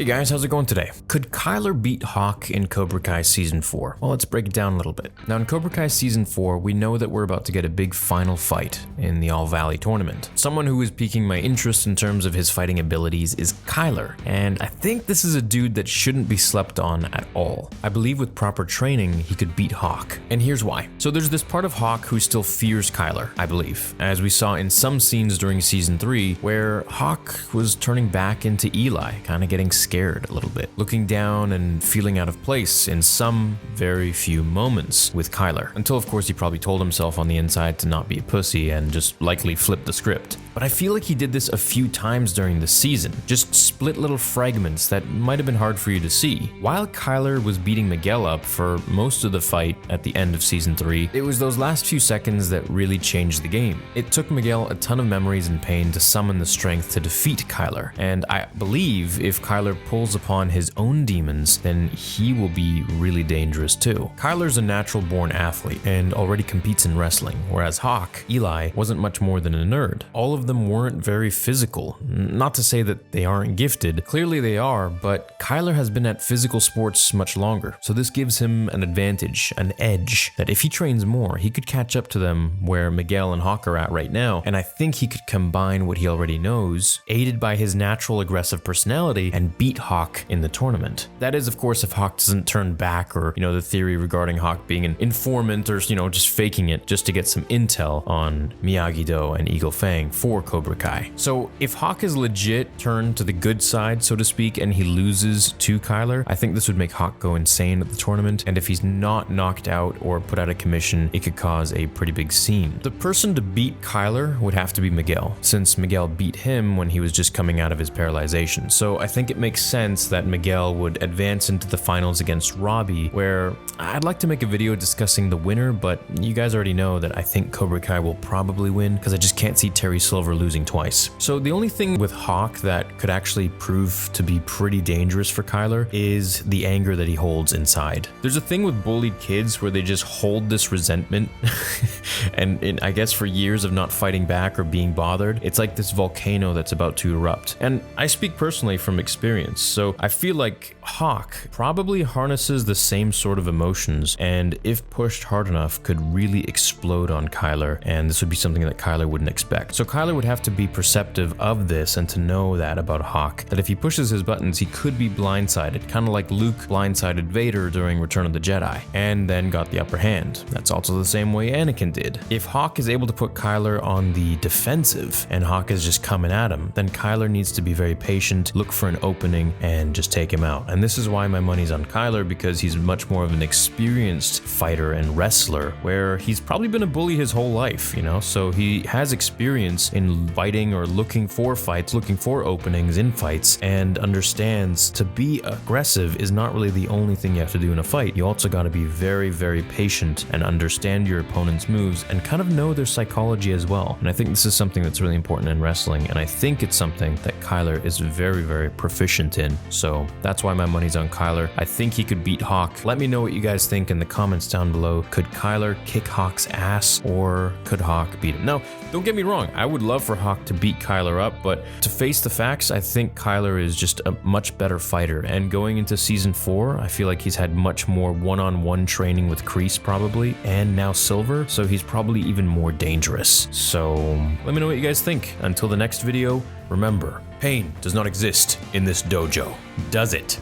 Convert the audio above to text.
Hey guys, how's it going today? Could Kyler beat Hawk in Cobra Kai Season 4? Well, let's break it down a little bit. Now in Cobra Kai Season 4, we know that we're about to get a big final fight in the All Valley tournament. Someone who is piquing my interest in terms of his fighting abilities is Kyler, and I think this is a dude that shouldn't be slept on at all. I believe with proper training, he could beat Hawk, and here's why. So there's this part of Hawk who still fears Kyler, I believe, as we saw in some scenes during Season 3, where Hawk was turning back into Eli, kind of getting scared a little bit, looking down and feeling out of place in some very few moments with Kyler, until of course he probably told himself on the inside to not be a pussy and just likely flipped the script. But I feel like he did this a few times during the season, just split little fragments that might have been hard for you to see. While Kyler was beating Miguel up for most of the fight at the end of Season 3, it was those last few seconds that really changed the game. It took Miguel a ton of memories and pain to summon the strength to defeat Kyler, and I believe if Kyler pulls upon his own demons, then he will be really dangerous too. Kyler's a natural born athlete and already competes in wrestling, whereas Hawk, Eli, wasn't much more than a nerd. All of them weren't very physical. Not to say that they aren't gifted, clearly they are, but Kyler has been at physical sports much longer, so this gives him an advantage, an edge, that if he trains more, he could catch up to them where Miguel and Hawk are at right now, and I think he could combine what he already knows, aided by his natural aggressive personality, and beat Hawk in the tournament. That is, of course, if Hawk doesn't turn back, or, the theory regarding Hawk being an informant or, just faking it just to get some intel on Miyagi-Do and Eagle Fang for Cobra Kai. So if Hawk is legit turned to the good side, so to speak, and he loses to Kyler, I think this would make Hawk go insane at the tournament, and if he's not knocked out or put out of commission, it could cause a pretty big scene. The person to beat Kyler would have to be Miguel, since Miguel beat him when he was just coming out of his paralyzation. So I think it makes sense that Miguel would advance into the finals against Robbie, where I'd like to make a video discussing the winner, but you guys already know that I think Cobra Kai will probably win, because I just can't see Terry Silver losing twice. So the only thing with Hawk that could actually prove to be pretty dangerous for Kyler is the anger that he holds inside. There's a thing with bullied kids where they just hold this resentment and I guess for years of not fighting back or being bothered, it's like this volcano that's about to erupt. And I speak personally from experience, so I feel like Hawk probably harnesses the same sort of emotions, and if pushed hard enough could really explode on Kyler, and this would be something that Kyler wouldn't expect. So Kyler would have to be perceptive of this and to know that about Hawk, that if he pushes his buttons he could be blindsided, kind of like Luke blindsided Vader during Return of the Jedi, and then got the upper hand. That's also the same way Anakin did. If Hawk is able to put Kyler on the defensive and Hawk is just coming at him, then Kyler needs to be very patient, look for an opening, and just take him out. And this is why my money's on Kyler, because he's much more of an experienced fighter and wrestler, where he's probably been a bully his whole life, so he has experience in fighting or looking for fights, looking for openings in fights, and understands to be aggressive is not really the only thing you have to do in a fight. You also got to be very, very patient and understand your opponent's moves and kind of know their psychology as well. And I think this is something that's really important in wrestling, and I think it's something that Kyler is very, very proficient in. So that's why my money's on Kyler. I think he could beat Hawk. Let me know what you guys think in the comments down below. Could Kyler kick Hawk's ass, or could Hawk beat him? Now, don't get me wrong, I would love for Hawk to beat Kyler up, but to face the facts, I think Kyler is just a much better fighter, and going into Season 4, I feel like he's had much more one-on-one training with Kreese probably, and now Silver, so he's probably even more dangerous. So let me know what you guys think. Until the next video, remember, pain does not exist in this dojo, does it?